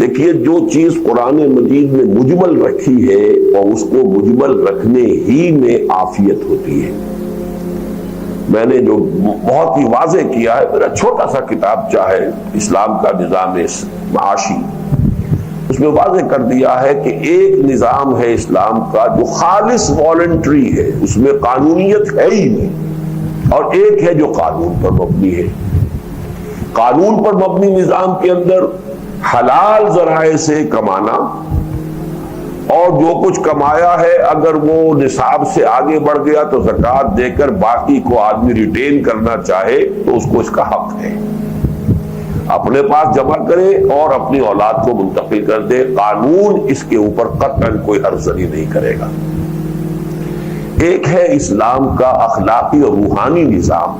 دیکھیے جو چیز قرآن مجید میں مجمل رکھی ہے اور اس کو مجمل رکھنے ہی میں عافیت ہوتی ہے. میں نے جو بہت ہی واضح کیا ہے، میرا چھوٹا سا کتاب چاہے اسلام کا نظام معاشی، اس میں واضح کر دیا ہے کہ ایک نظام ہے اسلام کا جو خالص والنٹری ہے، اس میں قانونیت ہے ہی نہیں، اور ایک ہے جو قانون پر مبنی ہے. قانون پر مبنی نظام کے اندر حلال ذرائع سے کمانا، اور جو کچھ کمایا ہے اگر وہ نصاب سے آگے بڑھ گیا تو زکوٰۃ دے کر باقی کو آدمی ریٹین کرنا چاہے تو اس کو اس کا حق ہے، اپنے پاس جمع کرے اور اپنی اولاد کو منتقل کر دے. قانون اس کے اوپر قطعاً کوئی حرزنی نہیں کرے گا. ایک ہے اسلام کا اخلاقی اور روحانی نظام،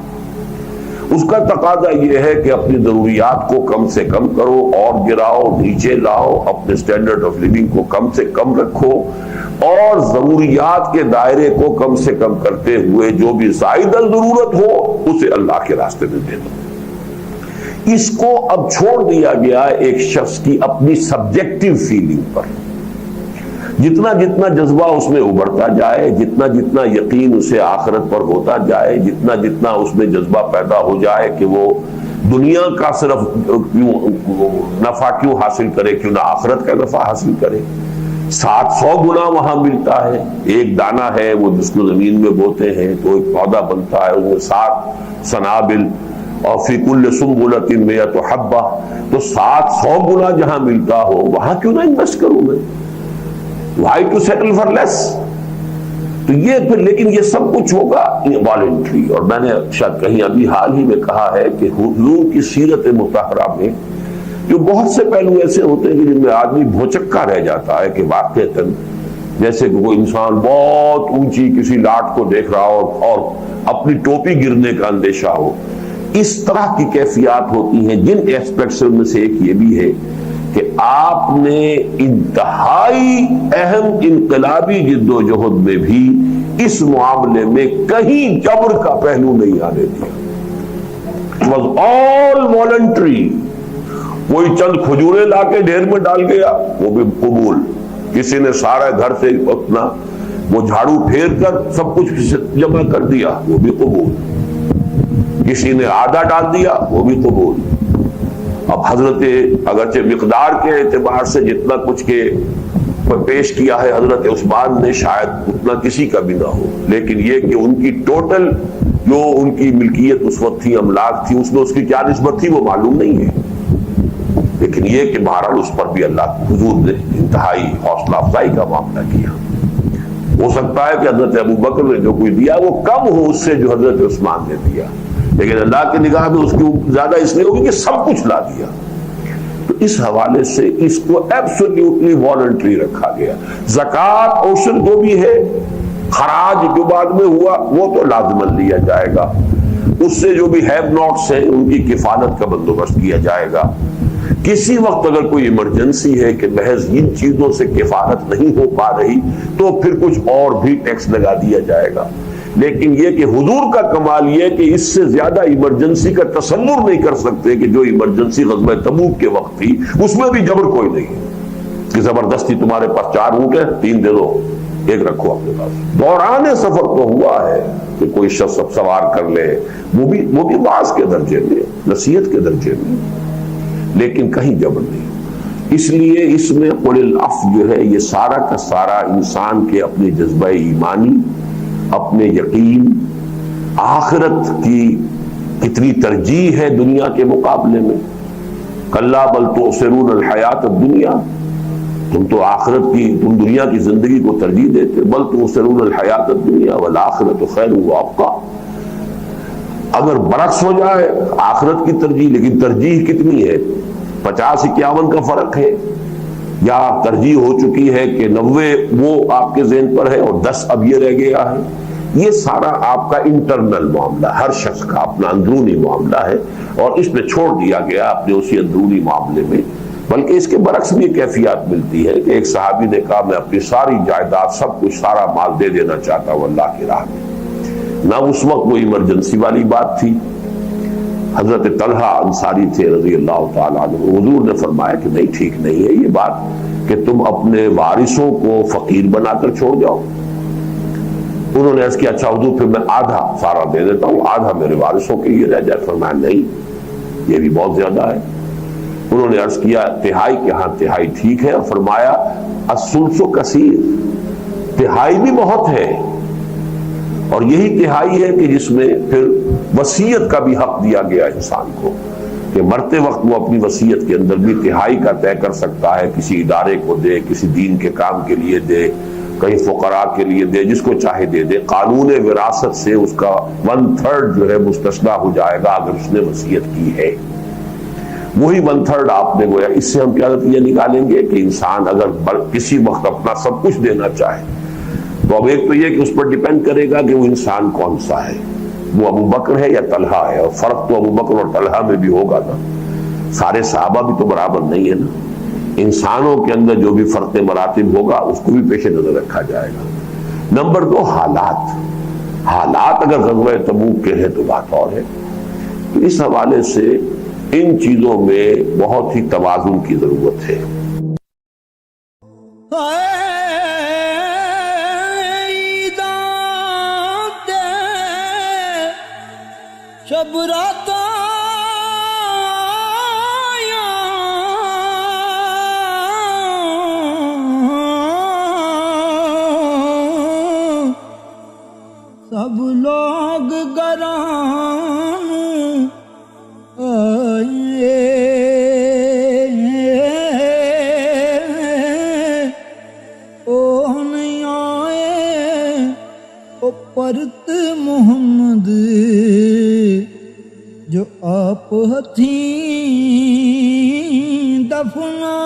اس کا تقاضا یہ ہے کہ اپنی ضروریات کو کم سے کم کرو اور گراؤ، نیچے لاؤ، اپنے سٹینڈرڈ آف لیونگ کو کم سے کم رکھو، اور ضروریات کے دائرے کو کم سے کم کرتے ہوئے جو بھی زائد ضرورت ہو اسے اللہ کے راستے میں دے دو. اس کو اب چھوڑ دیا گیا ایک شخص کی اپنی سبجیکٹو فیلنگ پر. جتنا جتنا جذبہ اس میں ابھرتا جائے، جتنا جتنا یقین اسے آخرت پر ہوتا جائے، جتنا جتنا اس میں جذبہ پیدا ہو جائے کہ وہ دنیا کا صرف نفع کیوں حاصل کرے، کیوں نہ آخرت کا نفع حاصل کرے. 700 گنا وہاں ملتا ہے. ایک دانہ ہے وہ جس کو زمین میں بوتے ہیں تو ایک پودا بنتا ہے، وہ 7 سنابل اور فی کل سنبلۃ مئۃ حبہ، تو 700 گنا جہاں ملتا ہو وہاں کیوں نہ انویسٹ کروں میں. Why to settle for less؟ تو یہ پھر لیکن یہ سب کچھ ہوگا والنٹری. اور میں نے شاید کہیں ابھی حال ہی میں کہا ہے کہ حضور کی سیرت مطہرہ میں جو بہت سے پہلو ایسے ہوتے ہیں جن میں آدمی بھوچکا رہ جاتا ہے کہ واقعتاً جیسے کہ کوئی انسان بہت اونچی کسی لاٹ کو دیکھ رہا ہو اور اپنی ٹوپی گرنے کا اندیشہ ہو. اس طرح کی کیفیات ہوتی ہیں جن ایسپیکٹس میں سے ایک یہ بھی ہے کہ آپ نے انتہائی اہم انقلابی جد و جہد میں بھی اس معاملے میں کہیں جبر کا پہلو نہیں آنے دیا. It was all voluntary. کوئی چند کھجوریں لا کے ڈھیر میں ڈال گیا وہ بھی قبول. کسی نے سارا گھر سے اپنا وہ جھاڑو پھیر کر سب کچھ جمع کر دیا وہ بھی قبول. کسی نے آدھا ڈال دیا وہ بھی قبول. اب حضرت اگرچہ مقدار کے اعتبار سے جتنا کچھ کے پیش کیا ہے حضرت عثمان نے شاید اتنا کسی کا بھی نہ ہو، لیکن یہ کہ ان کی ٹوٹل جو ان کی ملکیت اس وقت تھی، املاک تھی، اس میں اس کی کیا نسبت تھی وہ معلوم نہیں ہے. لیکن یہ کہ بہرحال اس پر بھی اللہ حضور نے انتہائی حوصلہ افزائی کا معاملہ کیا. ہو سکتا ہے کہ حضرت ابوبکر نے جو کوئی دیا وہ کم ہو اس سے جو حضرت عثمان نے دیا، لیکن اللہ کی نگاہ میں اس کی زیادہ اس لیے ہوگی کہ سب کچھ لا دیا. تو اس حوالے سے اس کو ایبسولوٹلی والنٹری رکھا گیا. زکوٰۃ اوشن جو بھی ہے، خراج جو بعد میں ہوا وہ تو لازماً لیا جائے گا. اس سے جو بھی ہیو ناٹس ہیں ان کی کفالت کا بندوبست کیا جائے گا. کسی وقت اگر کوئی ایمرجنسی ہے کہ محض ان چیزوں سے کفالت نہیں ہو پا رہی تو پھر کچھ اور بھی ٹیکس لگا دیا جائے گا. لیکن یہ کہ حضور کا کمال یہ کہ اس سے زیادہ ایمرجنسی کا تصور نہیں کر سکتے کہ جو ایمرجنسی غزوہ تبوک کے وقت تھی، اس میں بھی جبر کوئی نہیں کہ زبردستی تمہارے پاس 4 اونٹ ہیں 3 دے دو 1 رکھو اپنے پاس. دوران سفر تو ہوا ہے کہ کوئی شخص سوار کر لے، وہ بھی باعث کے درجے میں، نصیحت کے درجے میں، لیکن کہیں جبر نہیں. اس لیے اس میں قل العفو جو ہے یہ سارا کا سارا انسان کے اپنے جذبہ ایمانی، اپنے یقین، آخرت کی کتنی ترجیح ہے دنیا کے مقابلے میں. کلا بل تؤثرون الحیات الدنیا، تم تو آخرت کی، تم دنیا کی زندگی کو ترجیح دیتے. بل تؤثرون الحیات الدنیا والآخرۃ خیر وابقیٰ. اگر برعکس ہو جائے آخرت کی ترجیح، لیکن ترجیح کتنی ہے؟ 50-51 کا فرق ہے، یا ترجیح ہو چکی ہے کہ 90 وہ آپ کے ذہن پر ہے اور 10 اب یہ رہ گیا ہے. یہ سارا آپ کا انٹرنل معاملہ، ہر شخص کا اپنا اندرونی معاملہ ہے، اور اس میں چھوڑ دیا گیا اپنے اسی اندرونی معاملے میں. بلکہ اس کے برعکس بھی کیفیات ملتی ہے کہ ایک صحابی نے کہا میں اپنی ساری جائیداد، سب کچھ، سارا مال دے دینا چاہتا ہوں اللہ کی راہ میں. نہ اس وقت وہ ایمرجنسی والی بات تھی، حضرت طلحہ انصاری تھے رضی اللہ تعالیٰ عنہ، حضور نے فرمایا کہ نہیں ٹھیک نہیں ہے یہ بات کہ تم اپنے وارثوں کو فقیر بنا کر چھوڑ جاؤ۔ انہوں نے عرض کیا اچھا حضور پھر میں آدھا سارا دے دیتا ہوں، آدھا میرے وارثوں کے لیے رہ جائے۔ فرمایا نہیں یہ بھی بہت زیادہ ہے۔ انہوں نے عرض کیا تہائی کہ ہاں تہائی ٹھیک ہے، اور فرمایا الثلث کثیر، تہائی بھی بہت ہے، اور یہی تہائی ہے کہ جس میں پھر وصیت کا بھی حق دیا گیا انسان کو کہ مرتے وقت وہ اپنی وصیت کے اندر بھی تہائی کا طے کر سکتا ہے، کسی ادارے کو دے، کسی دین کے کام کے لیے دے، کہیں فقراء کے لیے دے، جس کو چاہے دے دے۔ قانون وراثت سے اس کا 1/3 جو ہے مستثنی ہو جائے گا اگر اس نے وصیت کی ہے۔ وہی 1/3 آپ نے گویا، اس سے ہم کیا نتیجہ نکالیں گے کہ انسان اگر کسی وقت اپنا سب کچھ دینا چاہے تو اب ایک تو یہ کہ اس پر ڈیپینڈ کرے گا کہ وہ انسان کون سا ہے، وہ ابو بکر ہے یا طلحہ ہے، اور فرق تو ابو بکر اور طلحہ میں بھی ہوگا نا، سارے صحابہ بھی تو برابر نہیں ہے نا۔ انسانوں کے اندر جو بھی فرق مراتب ہوگا اس کو بھی پیش نظر رکھا جائے گا۔ نمبر 2 حالات اگر غزوہ تبوک کے ہیں تو بات اور ہے۔ تو اس حوالے سے ان چیزوں میں بہت ہی توازن کی ضرورت ہے۔ شب رات سب لوگ گران آئے، او نہیں آئے او پرت محمد جو آپ ہتھیں دفنا